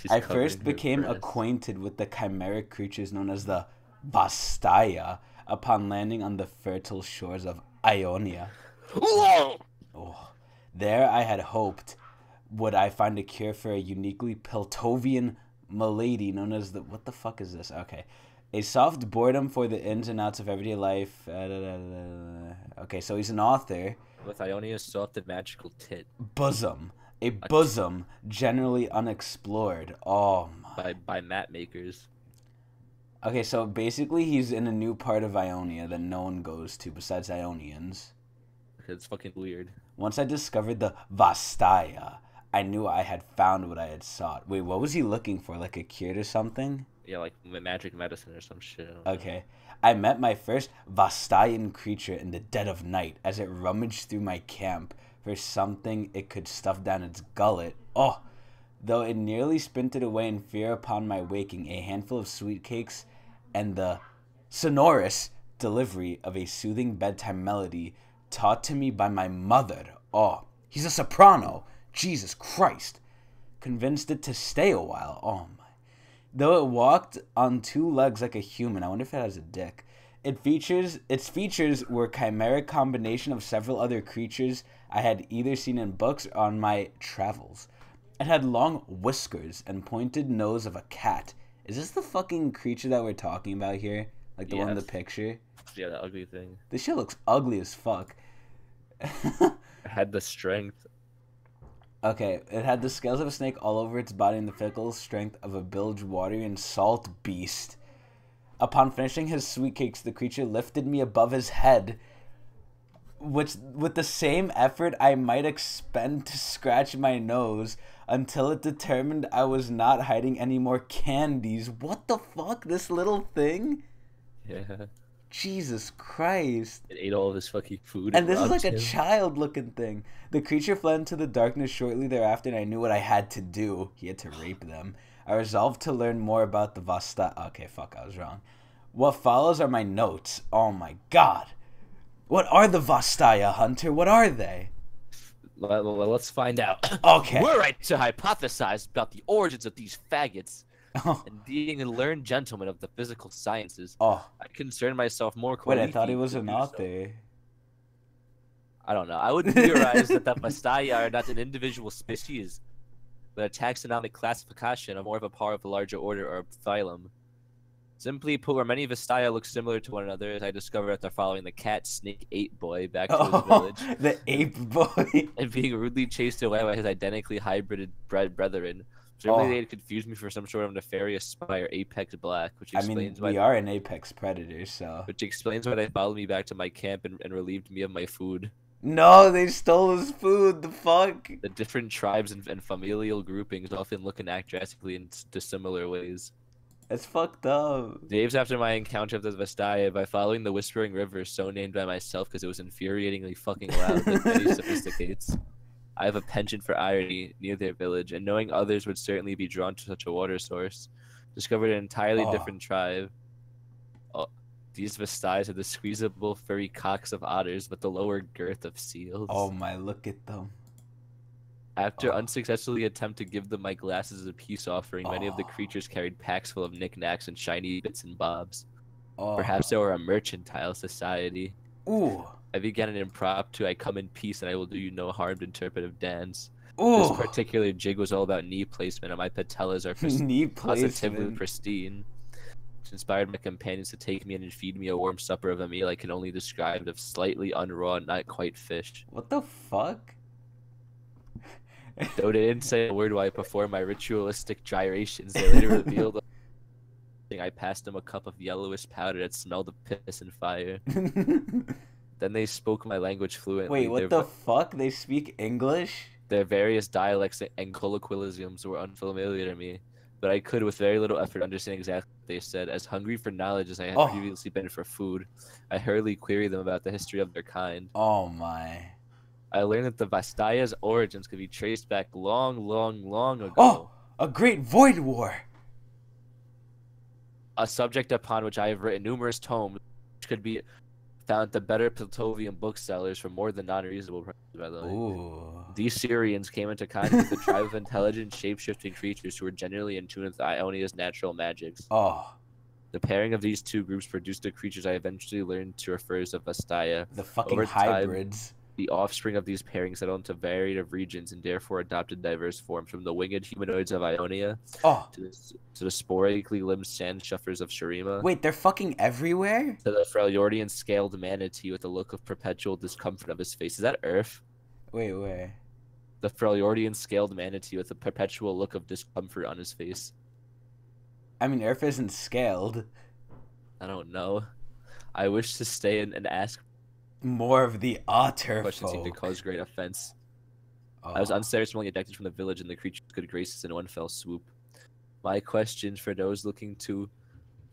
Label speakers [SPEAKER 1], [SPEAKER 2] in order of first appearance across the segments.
[SPEAKER 1] She's
[SPEAKER 2] I
[SPEAKER 1] covering
[SPEAKER 2] first
[SPEAKER 1] her
[SPEAKER 2] became
[SPEAKER 1] breast.
[SPEAKER 2] acquainted with the chimeric creatures known as the Vastaya upon landing on the fertile shores of Ionia.
[SPEAKER 1] Whoa!
[SPEAKER 2] Oh, there I had hoped would I find a cure for a uniquely Piltovian malady known as the... What the fuck is this? Okay. A soft boredom for the ins and outs of everyday life. Okay, so he's an author.
[SPEAKER 1] With Ionia's soft and magical tit.
[SPEAKER 2] Bosom. A
[SPEAKER 1] A t-
[SPEAKER 2] bosom generally unexplored. Oh my.
[SPEAKER 1] by map makers.
[SPEAKER 2] Okay, so basically he's in a new part of Ionia that no one goes to besides Ionians.
[SPEAKER 1] It's fucking weird.
[SPEAKER 2] Once I discovered the Vastaya, I knew I had found what I had sought. Wait, what was he looking for? Like a cure to something?
[SPEAKER 1] Yeah, like magic medicine or some shit. I don't know.
[SPEAKER 2] Okay. I met my first Vastayan creature in the dead of night as it rummaged through my camp for something it could stuff down its gullet. Oh! Though it nearly sprinted away in fear upon my waking, a handful of sweet cakes and the sonorous delivery of a soothing bedtime melody taught to me by my mother. Oh, he's a soprano. Jesus Christ. Convinced it to stay a while. Oh my. Though it walked on two legs like a human, I wonder if it has a dick. Its features were chimeric combination of several other creatures I had either seen in books or on my travels. It had long whiskers and pointed nose of a cat. Is this the fucking creature that we're talking about here? Like the one in the
[SPEAKER 1] Yes.
[SPEAKER 2] picture?
[SPEAKER 1] Yeah, the ugly thing.
[SPEAKER 2] This shit looks ugly as fuck.
[SPEAKER 1] It had the strength.
[SPEAKER 2] Okay, it had the scales of a snake all over its body and the fickle strength of a bilge watery and salt beast. Upon finishing his sweet cakes, the creature lifted me above his head, which, with the same effort I might expend to scratch my nose, until it determined I was not hiding any more candies. What the fuck? This little thing?
[SPEAKER 1] Yeah.
[SPEAKER 2] Jesus Christ.
[SPEAKER 1] It ate all of his fucking food.
[SPEAKER 2] And
[SPEAKER 1] It
[SPEAKER 2] this is like
[SPEAKER 1] robbed
[SPEAKER 2] a
[SPEAKER 1] him.
[SPEAKER 2] child-looking thing. The creature fled into the darkness shortly thereafter, and I knew what I had to do. He had to rape them. I resolved to learn more about the Vasta... Okay, fuck, I was wrong. What follows are my notes. Oh my god. What are the Vastaya, Hunter? What are they?
[SPEAKER 1] Let's find out.
[SPEAKER 2] Okay.
[SPEAKER 1] We're right to hypothesize about the origins of these faggots.
[SPEAKER 2] Oh,
[SPEAKER 1] And being a learned gentleman of the physical sciences,
[SPEAKER 2] oh.
[SPEAKER 1] I concern myself more
[SPEAKER 2] Wait, I
[SPEAKER 1] qualified
[SPEAKER 2] thought he was
[SPEAKER 1] to
[SPEAKER 2] an
[SPEAKER 1] do so.
[SPEAKER 2] author.
[SPEAKER 1] I don't know. I would theorize that the Vastaya are not an individual species, but a taxonomic classification of more of a part of a larger order or phylum. Simply put, where many Vastaya look similar to one another, as I discovered after following the cat snake ape boy back to his
[SPEAKER 2] Oh,
[SPEAKER 1] village
[SPEAKER 2] the ape boy.
[SPEAKER 1] and being rudely chased away by his identically hybrided brethren. Presumably,
[SPEAKER 2] Oh,
[SPEAKER 1] they had confused me for some sort of nefarious spy or Apex Black, which
[SPEAKER 2] I mean,
[SPEAKER 1] explains why
[SPEAKER 2] we are an apex predator, so...
[SPEAKER 1] they followed me back to my camp and relieved me of my food.
[SPEAKER 2] No, they stole his food. The fuck?
[SPEAKER 1] The different tribes and familial groupings often look and act drastically in dissimilar ways.
[SPEAKER 2] That's fucked up.
[SPEAKER 1] Days after my encounter with the Vastaya, by following the Whispering River, so named by myself because it was infuriatingly fucking loud, like many sophisticates, I have a penchant for irony near their village, and knowing others would certainly be drawn to such a water source, discovered an entirely
[SPEAKER 2] Oh.
[SPEAKER 1] different tribe. Oh, these Vastayas are the squeezable furry cocks of otters with the lower girth of seals.
[SPEAKER 2] Oh my, look at them.
[SPEAKER 1] After
[SPEAKER 2] Oh.
[SPEAKER 1] unsuccessfully attempt to give them my glasses as a peace offering, many of the
[SPEAKER 2] Oh.
[SPEAKER 1] creatures carried packs full of knickknacks and shiny bits and bobs.
[SPEAKER 2] Oh.
[SPEAKER 1] Perhaps they were a mercantile society.
[SPEAKER 2] Ooh.
[SPEAKER 1] I began an impromptu "I come in peace and I will do you no harm" interpretive dance. This
[SPEAKER 2] Ooh.
[SPEAKER 1] particular jig was all about knee placement, and my patellas are
[SPEAKER 2] Knee
[SPEAKER 1] positively
[SPEAKER 2] placement.
[SPEAKER 1] pristine, which inspired my companions to take me in and feed me a warm supper of a meal I can only describe of slightly unraw, not quite fish.
[SPEAKER 2] What the fuck?
[SPEAKER 1] Though they didn't say a word while I performed my ritualistic gyrations, they later revealed I passed them a cup of yellowish powder that smelled of piss and fire. Then they spoke my language fluently.
[SPEAKER 2] Wait, what the fuck? They speak English?
[SPEAKER 1] Their various dialects and colloquialisms were unfamiliar to me, but I could, with very little effort, understand exactly what they said. As hungry for knowledge as I had
[SPEAKER 2] Oh.
[SPEAKER 1] previously been for food, I hurriedly queried them about the history of their kind.
[SPEAKER 2] Oh my.
[SPEAKER 1] I learned that the Vastaya's origins could be traced back long ago.
[SPEAKER 2] Oh! A great void war!
[SPEAKER 1] A subject upon which I have written numerous tomes, which could be found at the better Platovian booksellers for more than non-reasonable prices, by the way.
[SPEAKER 2] Ooh.
[SPEAKER 1] These Syrians came into contact with a tribe of intelligent, shape-shifting creatures who were genuinely in tune with Ionia's natural magics.
[SPEAKER 2] Oh.
[SPEAKER 1] The pairing of these two groups produced the creatures I eventually learned to refer as Vastaya.
[SPEAKER 2] The fucking
[SPEAKER 1] Over
[SPEAKER 2] hybrids.
[SPEAKER 1] time, the offspring of these pairings settled into varied regions and therefore adopted diverse forms, from the winged humanoids of Ionia to the sporically limbed sand shuffers of Shurima.
[SPEAKER 2] Wait, they're fucking everywhere?
[SPEAKER 1] To the Freljordian scaled manatee with a look of perpetual discomfort of his face. Is that Earth?
[SPEAKER 2] Wait, where?
[SPEAKER 1] The Freljordian scaled manatee with a perpetual look of discomfort on his face.
[SPEAKER 2] I mean, Earth isn't scaled.
[SPEAKER 1] I don't know. I wish to stay and ask
[SPEAKER 2] more of the otter
[SPEAKER 1] questions seemed to
[SPEAKER 2] folk.
[SPEAKER 1] cause great offense.
[SPEAKER 2] Oh.
[SPEAKER 1] I was unceremoniously ejected from the village, and the creature's good graces in one fell swoop. My question for those looking to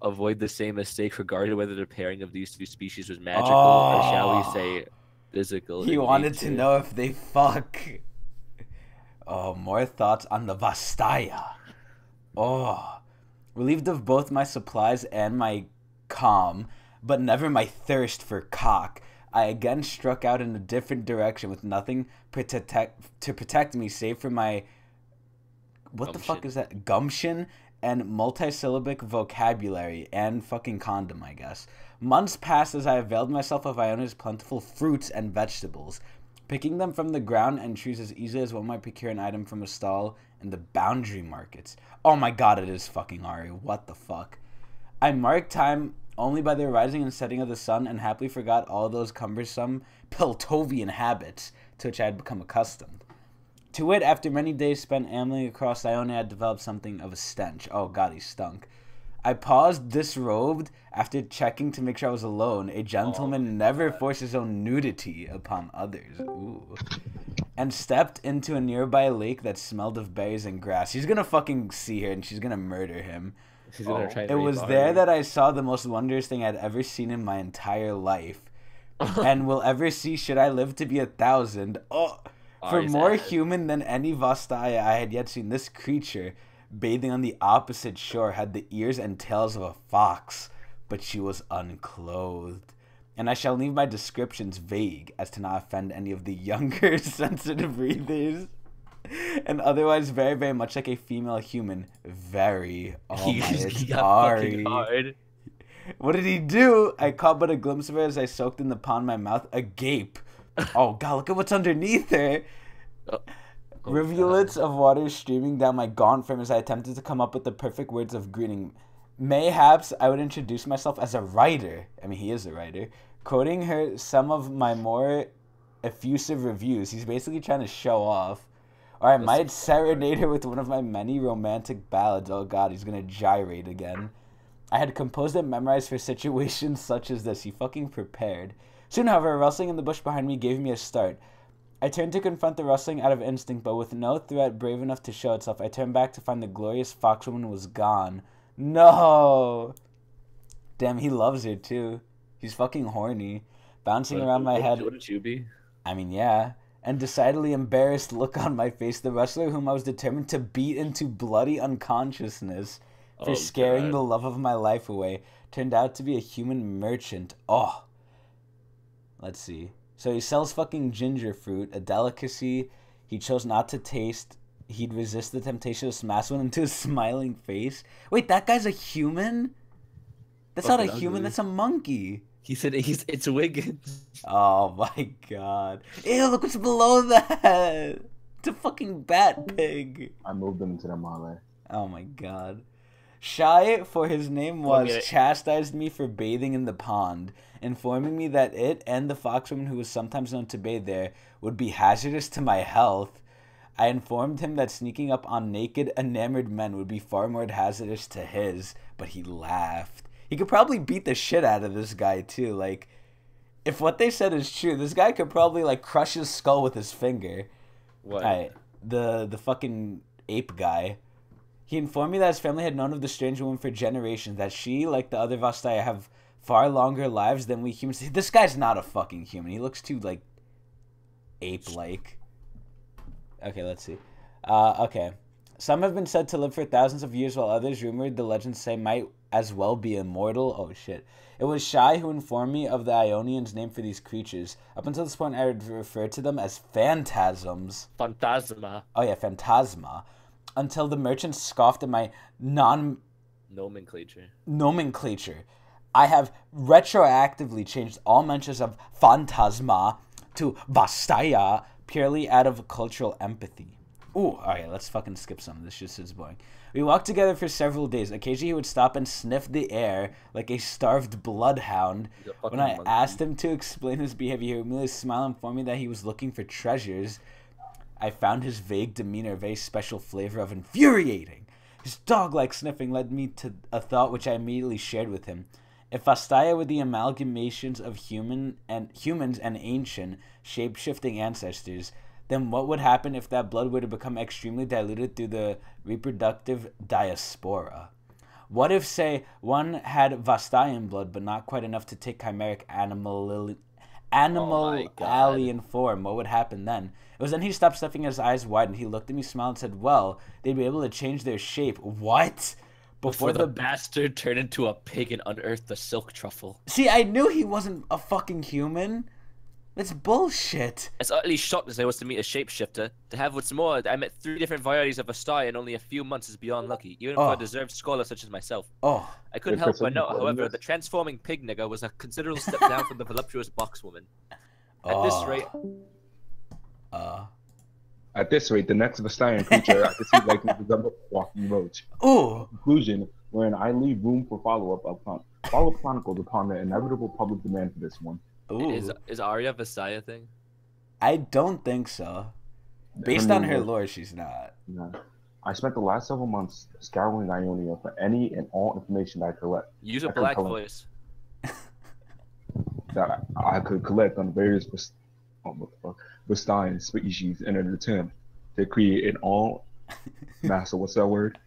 [SPEAKER 1] avoid the same mistake regarding whether the pairing of these two species was magical or, shall we say, physical.
[SPEAKER 2] He wanted to know if they fuck. Oh, more thoughts on the Vastaya. Oh. Relieved of both my supplies and my calm, but never my thirst for cock, I again struck out in a different direction with nothing to protect me save for my... What the fuck is that? Gumption and multisyllabic vocabulary and fucking condom, I guess. Months passed as I availed myself of Iona's plentiful fruits and vegetables, picking them from the ground and trees as easily as one might procure an item from a stall in the boundary markets. Oh my god, it is fucking Ari. What the fuck? I marked time only by the rising and setting of the sun and happily forgot all those cumbersome Piltovian habits to which I had become accustomed. To it, after many days spent ambling across Ionia, I had developed something of a stench. Oh god, he stunk. I paused disrobed after checking to make sure I was alone. A gentleman never forces his own nudity upon others. Ooh. And stepped into a nearby lake that smelled of berries and grass. He's gonna fucking see her and she's gonna murder him.
[SPEAKER 1] She's gonna try to
[SPEAKER 2] it was there that I saw the most wondrous thing I'd ever seen in my entire life. And will ever see should I live to be 1,000. Oh, for more human than any Vastaya I had yet seen, this creature, bathing on the opposite shore, had the ears and tails of a fox, but she was unclothed. And I shall leave my descriptions vague as to not offend any of the younger sensitive readers. And otherwise very, very much like a female human. Very. Oh my, it's Ari. What did he do? I caught but a glimpse of her as I soaked in the pond, my mouth agape. Oh god, look at what's underneath her. Rivulets of water streaming down my gaunt frame as I attempted to come up with the perfect words of greeting. Mayhaps I would introduce myself as a writer. I mean, he is a writer. Quoting her some of my more effusive reviews. He's basically trying to show off. Or I might serenade her with one of my many romantic ballads. Oh god, he's gonna gyrate again. I had composed and memorized for situations such as this. He fucking prepared. Soon, however, a rustling in the bush behind me gave me a start. I turned to confront the rustling out of instinct, but with no threat brave enough to show itself, I turned back to find the glorious foxwoman was gone. No! Damn, he loves her too. He's fucking horny. Bouncing around my head.
[SPEAKER 1] Wouldn't you be?
[SPEAKER 2] I mean, yeah. And decidedly embarrassed look on my face, the wrestler whom I was determined to beat into bloody unconsciousness for scaring the love of my life away turned out to be a human merchant. Oh. Let's see. So he sells fucking ginger fruit, a delicacy he chose not to taste. He'd resist the temptation to smash one into his smiling face. Wait, that guy's a human? That's not a human, that's a monkey.
[SPEAKER 1] He said it's Wiggins.
[SPEAKER 2] Oh my god. Ew, look what's below that. It's a fucking bat pig.
[SPEAKER 3] I moved him to the mole.
[SPEAKER 2] Oh my god. Shy, for his name was, chastised me for bathing in the pond, informing me that it and the foxwoman who was sometimes known to bathe there would be hazardous to my health. I informed him that sneaking up on naked, enamored men would be far more hazardous to his, but he laughed. He could probably beat the shit out of this guy, too. Like, if what they said is true, this guy could probably, like, crush his skull with his finger.
[SPEAKER 1] What?
[SPEAKER 2] Alright, the fucking ape guy. He informed me that his family had known of the strange woman for generations, that she, like the other Vastaya, have far longer lives than we humans. This guy's not a fucking human. He looks too, like, ape-like. Okay, let's see. Okay. Some have been said to live for thousands of years, while others, rumored the legends say, might as well be immortal. Oh shit. It was Shai who informed me of the Ionians' name for these creatures. Up until this point, I would refer to them as phantasms.
[SPEAKER 1] Phantasma.
[SPEAKER 2] Oh yeah, phantasma. Until the merchants scoffed at my nomenclature. I have retroactively changed all mentions of phantasma to Vastaya purely out of cultural empathy. Ooh, alright, let's fucking skip some. This just is boring. We walked together for several days. Occasionally he would stop and sniff the air like a starved bloodhound. When I asked him to explain his behavior, he would merely smile and inform me that he was looking for treasures. I found his vague demeanor a very special flavor of infuriating. His dog-like sniffing led me to a thought which I immediately shared with him. If Vastaya were the amalgamations of humans and ancient, shape-shifting ancestors, then what would happen if that blood were to become extremely diluted through the reproductive diaspora? What if, say, one had Vastayan blood, but not quite enough to take chimeric alien form? What would happen then? It was then he stopped stuffing, his eyes wide, and he looked at me, smiled, and said, well, they'd be able to change their shape. What?
[SPEAKER 1] Before the bastard turned into a pig and unearthed the silk truffle.
[SPEAKER 2] See, I knew he wasn't a fucking human. That's bullshit.
[SPEAKER 1] As utterly shocked as I was to meet a shapeshifter, to have what's more, I met 3 different varieties of Vastaya in only a few months is beyond lucky, even for a deserved scholar such as myself.
[SPEAKER 2] Oh.
[SPEAKER 1] I couldn't help but note, however, the transforming pig nigger was a considerable step down from the voluptuous box woman. At this rate,
[SPEAKER 3] the next Vastayan creature I could see likely to become a walking roach.
[SPEAKER 2] Ooh.
[SPEAKER 3] Conclusion, wherein I leave room for follow-up chronicles upon the inevitable public demand for this one.
[SPEAKER 2] Ooh.
[SPEAKER 1] Is Arya a Vastaya thing?
[SPEAKER 2] I don't think so. Based on her lore, she's not.
[SPEAKER 3] No. I spent the last several months scouring Ionia for any and all information I collect.
[SPEAKER 1] Use a black voice.
[SPEAKER 3] That I could collect on various Vastayan species in an attempt to create an all-massive, what's that word?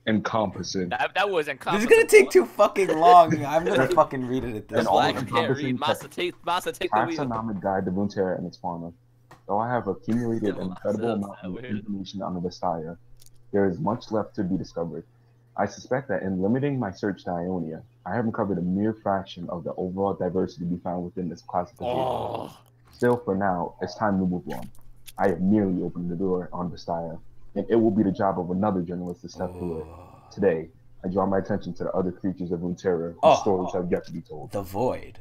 [SPEAKER 3] Encompassing.
[SPEAKER 1] That was encompassing.
[SPEAKER 2] This is gonna take too fucking long. I'm gonna fucking read it at this point.
[SPEAKER 3] Taxonomic guide to Runeterra and its fauna. Though I have accumulated an incredible amount of information on the Vastaya, there is much left to be discovered. I suspect that in limiting my search to Ionia, I have uncovered a mere fraction of the overall diversity to be found within this classification. Still, for now, it's time to move on. I have merely opened the door on Vastaya, and it will be the job of another journalist to step through it. Today, I draw my attention to the other creatures of Runeterra whose stories have yet to be told.
[SPEAKER 2] The Void.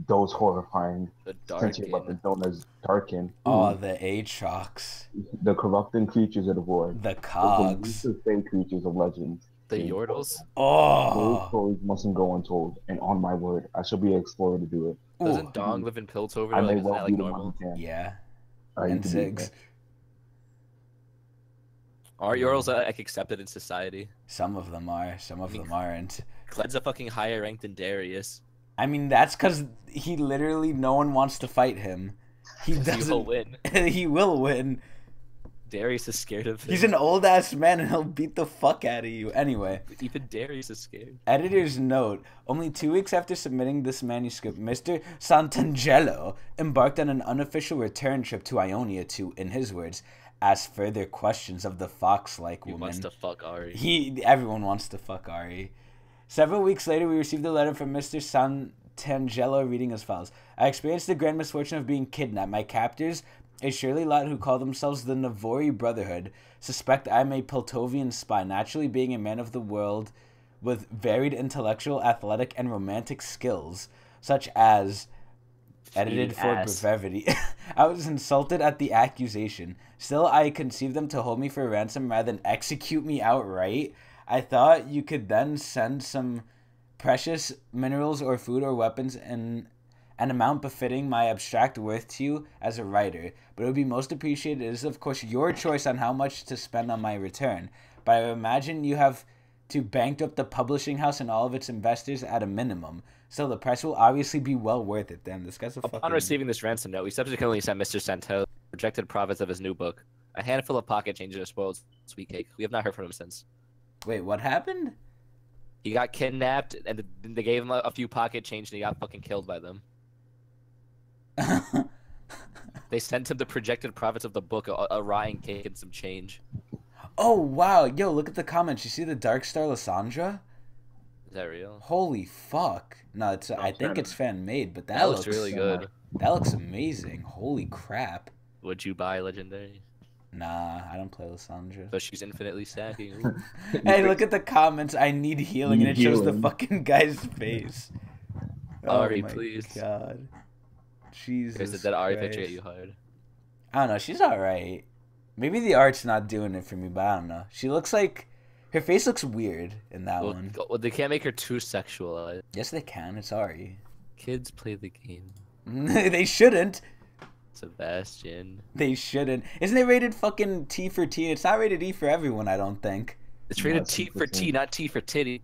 [SPEAKER 3] Those horrifying sentient weapons known as Darkin.
[SPEAKER 2] The Aatrox.
[SPEAKER 3] The corrupting creatures of the Void.
[SPEAKER 2] The Cogs.
[SPEAKER 3] The fake creatures of legends.
[SPEAKER 1] The Yordles.
[SPEAKER 3] Those stories mustn't go untold, and on my word, I shall be an explorer to do it.
[SPEAKER 1] Doesn't Dong live in Piltover?
[SPEAKER 3] I may
[SPEAKER 1] Like,
[SPEAKER 3] well
[SPEAKER 1] like
[SPEAKER 3] be
[SPEAKER 1] normal?
[SPEAKER 2] Yeah.
[SPEAKER 3] And
[SPEAKER 2] Ziggs.
[SPEAKER 1] Are Yordles like accepted in society?
[SPEAKER 2] Some of them are. Some of them aren't.
[SPEAKER 1] Cled's a fucking higher rank than Darius.
[SPEAKER 2] I mean, that's because he literally, no one wants to fight him. He doesn't.
[SPEAKER 1] He will win.
[SPEAKER 2] He will win.
[SPEAKER 1] Darius is scared of him.
[SPEAKER 2] He's an old ass man and he'll beat the fuck out of you. Anyway.
[SPEAKER 1] Even Darius is scared.
[SPEAKER 2] Editor's note. Only 2 weeks after submitting this manuscript, Mr. Santangelo embarked on an unofficial return trip to Ionia to, in his words, ask further questions of the fox-like woman.
[SPEAKER 1] He wants to fuck Ari.
[SPEAKER 2] Everyone wants to fuck Ari. Several weeks later, we received a letter from Mr. Santangelo reading as follows. I experienced the grand misfortune of being kidnapped. My captors, a surly lot who call themselves the Navori Brotherhood, suspect I'm a Piltovian spy, naturally being a man of the world with varied intellectual, athletic, and romantic skills, such as... Edited for brevity. I was insulted at the accusation. Still, I conceived them to hold me for ransom rather than execute me outright. I thought you could then send some precious minerals or food or weapons in an amount befitting my abstract worth to you as a writer. But it would be most appreciated. It is, of course, your choice on how much to spend on my return. But I imagine you have to bankrupt the publishing house and all of its investors at a minimum. So the price will obviously be well worth it. Then this guy's a
[SPEAKER 1] Upon receiving this ransom note, we subsequently sent Mr. Santel projected profits of his new book, a handful of pocket change and a spoiled sweet cake. We have not heard from him since.
[SPEAKER 2] Wait, what happened?
[SPEAKER 1] He got kidnapped, and they gave him a few pocket change, and he got fucking killed by them. They sent him the projected profits of the book, a rotting cake and some change.
[SPEAKER 2] Oh, wow. Yo, look at the comments. You see the Dark Star Lysandra?
[SPEAKER 1] Is that real?
[SPEAKER 2] Holy fuck. No,
[SPEAKER 3] No,
[SPEAKER 2] I think it's fan-made, but that
[SPEAKER 1] looks really good.
[SPEAKER 2] That looks amazing. Holy crap.
[SPEAKER 1] Would you buy Legendary?
[SPEAKER 2] Nah, I don't play Lysandra.
[SPEAKER 1] But she's infinitely stacking. Ooh.
[SPEAKER 2] Hey, look at the comments. I need healing, and it shows the fucking guy's face.
[SPEAKER 1] Ari,
[SPEAKER 2] my
[SPEAKER 1] please.
[SPEAKER 2] God. Jesus
[SPEAKER 1] There's a dead Ari
[SPEAKER 2] Christ.
[SPEAKER 1] picture at you hard.
[SPEAKER 2] I don't know. She's alright. Maybe the art's not doing it for me, but I don't know. She looks like... Her face looks weird in that one.
[SPEAKER 1] Well, they can't make her too sexualized.
[SPEAKER 2] Yes, they can. It's Ari.
[SPEAKER 1] Kids play the game.
[SPEAKER 2] They shouldn't.
[SPEAKER 1] Sebastian.
[SPEAKER 2] They shouldn't. Isn't it rated fucking T for teen? It's not rated E for everyone, I don't think.
[SPEAKER 1] It's rated T for T, not T for titty.